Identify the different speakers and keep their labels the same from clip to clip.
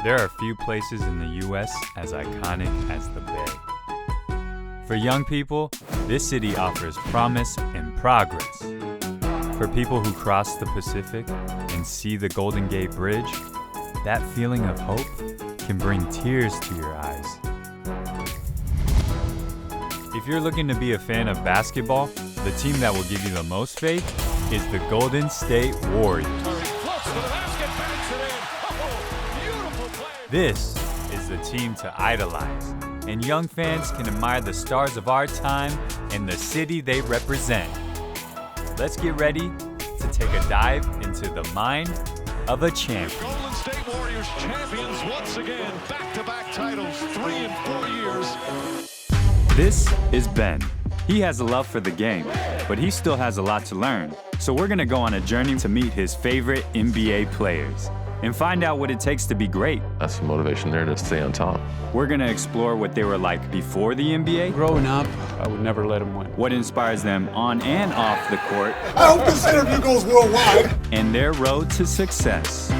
Speaker 1: There are few places in the US as iconic as the Bay. For young people, this city offers promise and progress. For people who cross the Pacific and see the Golden Gate Bridge, that feeling of hope can bring tears to your eyes. If you're looking to be a fan of basketball, the team that will give you the most faith is the Golden State Warriors. This is the team to idolize, and young fans can admire the stars of our time and the city they represent. Let's get ready to take a dive into the mind of a champion.
Speaker 2: Golden State Warriors champions once again, back-to-back titles, 3 in 4 years.
Speaker 1: This is Ben. He has a love for the game, but he still has a lot to learn. So we're gonna go on a journey to meet his favorite NBA players and find out what it takes to be great.
Speaker 3: That's the motivation there to stay on top.
Speaker 1: We're gonna explore what they were like before the NBA,
Speaker 4: Growing up, I would never let him win.
Speaker 1: what inspires them on and off the court,
Speaker 5: I hope this interview goes worldwide.
Speaker 1: and their road to success.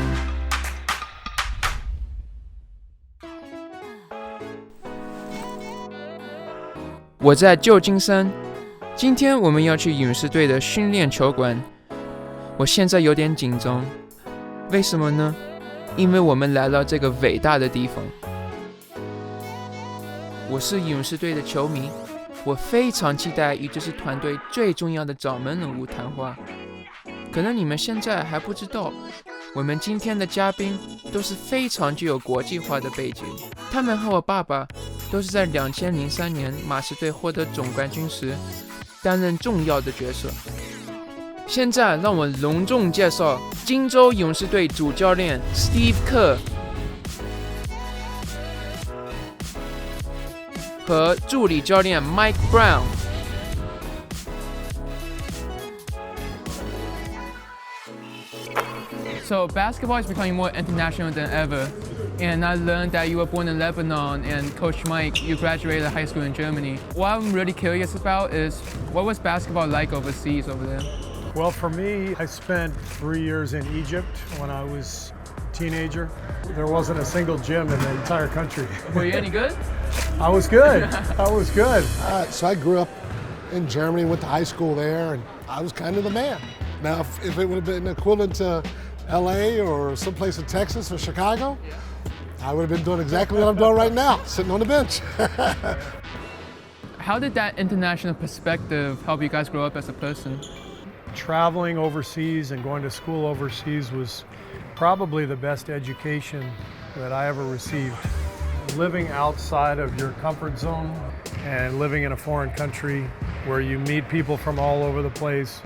Speaker 6: 我在旧金山，今天我们要去勇士队的训练球馆。我现在有点紧张，为什么呢？因为我们来到这个伟大的地方。我是勇士队的球迷，我非常期待与这支团队最重要的掌门人物谈话。可能你们现在还不知道，我们今天的嘉宾都是非常具有国际化的背景，他们和我爸爸都是在2003年马刺队获得总冠军时担任重要的角色。现在让我隆重介绍金州勇士队主教练 Steve Kerr 和助理教练 Mike Brown。So basketball is becoming more international than ever. And I learned that you were born in Lebanon, and Coach Mike, you graduated high school in Germany. What I'm really curious about is, what was basketball like overseas over there?
Speaker 4: Well, for me, I spent 3 years in Egypt when I was a teenager. There wasn't a single gym in the entire country.
Speaker 6: Were you any good?
Speaker 4: I was good. I was good.
Speaker 5: So I grew up in Germany, went to high school there, and I was kind of the man. Now, if it would have been equivalent to LA or someplace in Texas or Chicago, I would have been doing exactly what I'm doing right now, sitting on the bench.
Speaker 6: How did that international perspective help you guys grow up as a person?
Speaker 4: Traveling overseas and going to school overseas was probably the best education that I ever received. Living outside of your comfort zone and living in a foreign country where you meet people from all over the place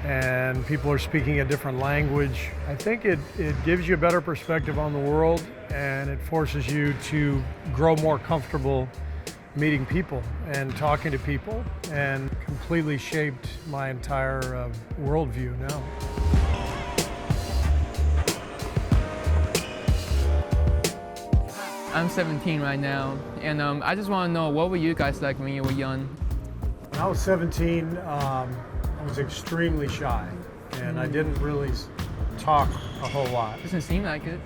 Speaker 4: and people are speaking a different language, I think it gives you a better perspective on the world, and it forces you to grow more comfortable meeting people and talking to people, and completely shaped my entire worldview now.
Speaker 6: I'm 17 right now, and I just want to know, what were you guys like when you were young?
Speaker 4: When I was 17, I was extremely shy, and I didn't really talk a whole lot.
Speaker 6: Doesn't seem like it.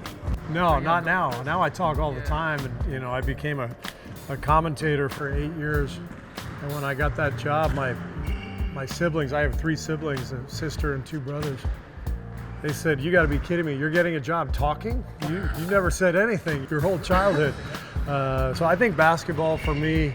Speaker 4: No, not now. Now I talk all the time, and I became a commentator for 8 years. And when I got that job, my siblings, I have 3 siblings, a sister and 2 brothers. They said, "You got to be kidding me! You're getting a job talking? You never said anything your whole childhood." So I think basketball for me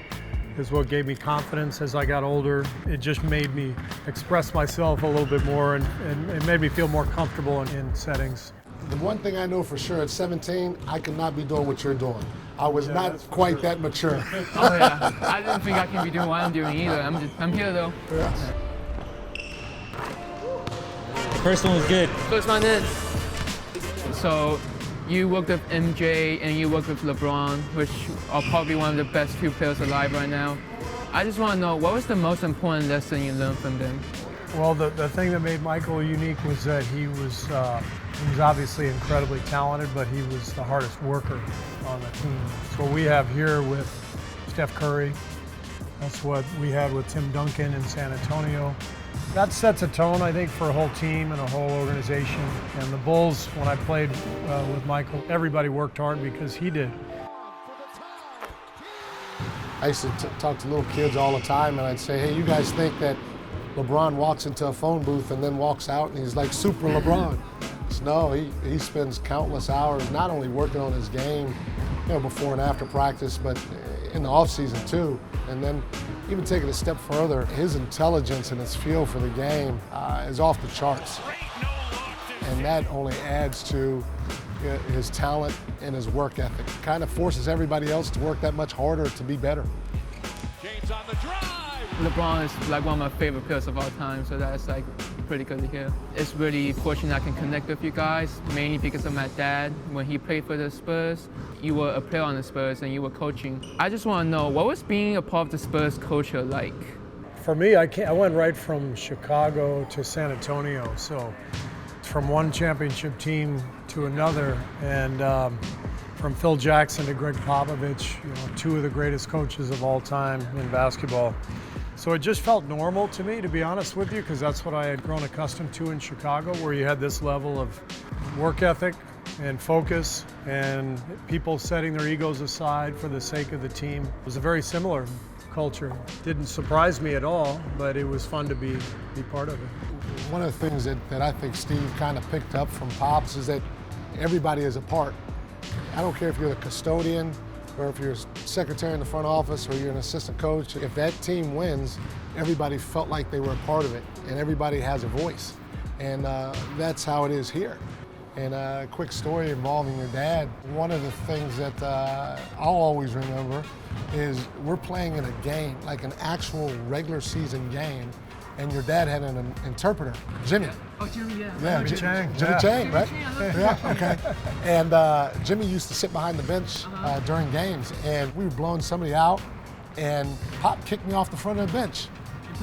Speaker 4: is what gave me confidence as I got older. It just made me express myself a little bit more, and it made me feel more comfortable in settings.
Speaker 5: The one thing I know for sure at 17, I could not be doing what you're doing. I was not quite that mature.
Speaker 6: Oh yeah, I didn't think I can be doing what I'm doing either. I'm here though.
Speaker 5: Yes.
Speaker 7: First one was good.
Speaker 6: First one in. So, you worked with MJ and you worked with LeBron, which are probably one of the best 2 players alive right now. I just want to know, what was the most important lesson you learned from them?
Speaker 4: Well, the thing that made Michael unique was that he was obviously incredibly talented, but he was the hardest worker on the team. That's what we have here with Steph Curry. That's what we had with Tim Duncan in San Antonio. That sets a tone, I think, for a whole team and a whole organization. And the Bulls, when I played with Michael, everybody worked hard because he did.
Speaker 5: I used to talk to little kids all the time, and I'd say, hey, you guys think that LeBron walks into a phone booth and then walks out and he's like super LeBron. So no, he spends countless hours not only working on his game, before and after practice, but in the off season too. And then even taking a step further, his intelligence and his feel for the game is off the charts. And that only adds to his talent and his work ethic. Kind of forces everybody else to work that much harder to be better.
Speaker 2: James on the drive.
Speaker 6: LeBron is like one of my favorite players of all time, so that's like pretty good to hear. It's really fortunate I can connect with you guys, mainly because of my dad. When he played for the Spurs, you were a player on the Spurs and you were coaching. I just want to know, what was being a part of the Spurs culture like?
Speaker 4: For me, I went right from Chicago to San Antonio, so from one championship team to another, and from Phil Jackson to Greg Popovich, two of the greatest coaches of all time in basketball. So it just felt normal to me, to be honest with you, because that's what I had grown accustomed to in Chicago, where you had this level of work ethic and focus and people setting their egos aside for the sake of the team. It was a very similar culture. Didn't surprise me at all, but it was fun to be part of it.
Speaker 5: One of the things that I think Steve kind of picked up from Pops is that everybody is a part. I don't care if you're the custodian or if you're a secretary in the front office or you're an assistant coach. If that team wins, everybody felt like they were a part of it and everybody has a voice. And that's how it is here. And a quick story involving your dad. One of the things that I'll always remember is we're playing in a game, like an actual regular season game, and your dad had an interpreter, Jimmy.
Speaker 6: Oh, Jimmy, yeah.
Speaker 5: Yeah,
Speaker 4: Jimmy Chang.
Speaker 5: Jimmy Chang, right? Yeah, okay. And Jimmy used to sit behind the bench during games, and we were blowing somebody out, and Pop kicked me off the front of the bench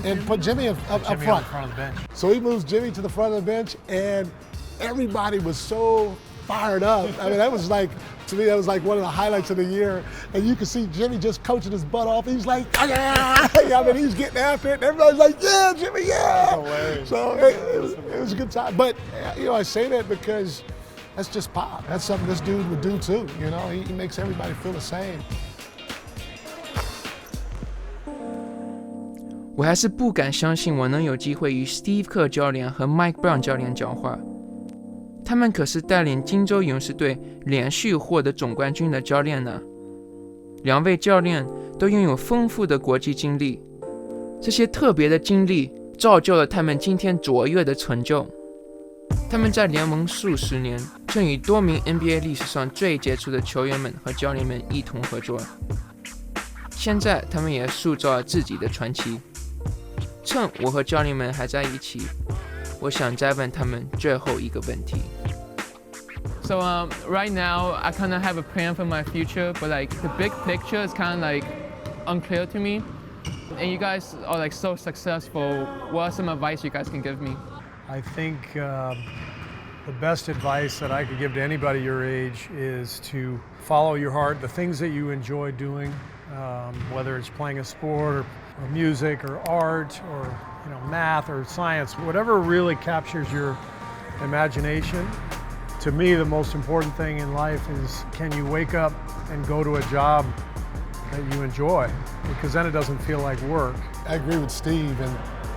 Speaker 5: and put Jimmy up front.
Speaker 4: On the front of the bench.
Speaker 5: So he moves Jimmy to the front of the bench, and everybody was so fired up. I mean, that was like, to me, that was like one of the highlights of the year. And you could see Jimmy just coaching his butt off. He's like, yeah! I mean, he's getting after it. And everybody's like, yeah, Jimmy, yeah! So it was a good time. But, I say that because that's just Pop. That's something this dude would do too. He makes everybody feel the same.
Speaker 6: 我还是不敢相信我能有机会与 Steve Kerr 教练和 Mike Brown 教练讲话。他们可是带领金州勇士队连续获得总冠军的教练呢。两位教练都拥有丰富的国际经历，这些特别的经历造就了他们今天卓越的成就。他们在联盟数十年，曾与多名 NBA 历史上最杰出的球员们和教练们一同合作。现在他们也塑造了自己的传奇。趁我和教练们还在一起，我想再问他们最后一个问题。So right now I kind of have a plan for my future, but like the big picture is kind of like unclear to me. And you guys are like so successful. What are some advice you guys can give me?
Speaker 4: I think the best advice that I could give to anybody your age is to follow your heart, the things that you enjoy doing, whether it's playing a sport or music or art or math or science, whatever really captures your imagination. To me, the most important thing in life is, can you wake up and go to a job that you enjoy? Because then it doesn't feel like work.
Speaker 5: I agree with Steve, and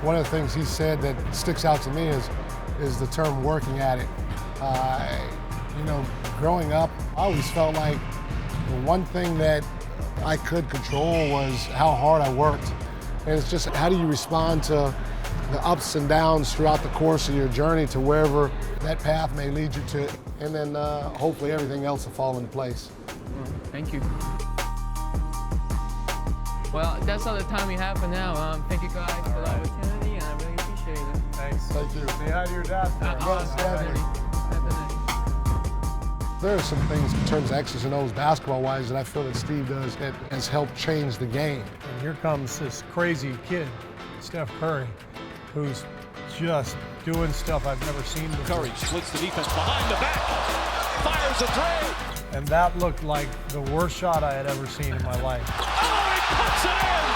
Speaker 5: one of the things he said that sticks out to me is the term working at it. Growing up, I always felt like the one thing that I could control was how hard I worked. And it's just, how do you respond to the ups and downs throughout the course of your journey to wherever that path may lead you to, and then hopefully everything else will fall into place.
Speaker 6: Thank you. Well, that's all the time we have for now. Thank you guys for the opportunity, and I really appreciate it.
Speaker 4: Thanks.
Speaker 5: Thank you.
Speaker 4: Say hi to your dad.
Speaker 6: Definitely.
Speaker 5: There are some things in terms of X's and O's basketball-wise that I feel that Steve does that has helped change the game.
Speaker 4: And here comes this crazy kid, Steph Curry, who's just doing stuff I've never seen before.
Speaker 2: Curry splits the defense behind the back, fires a three.
Speaker 4: And that looked like the worst shot I had ever seen in my life.
Speaker 2: Oh, he puts it in!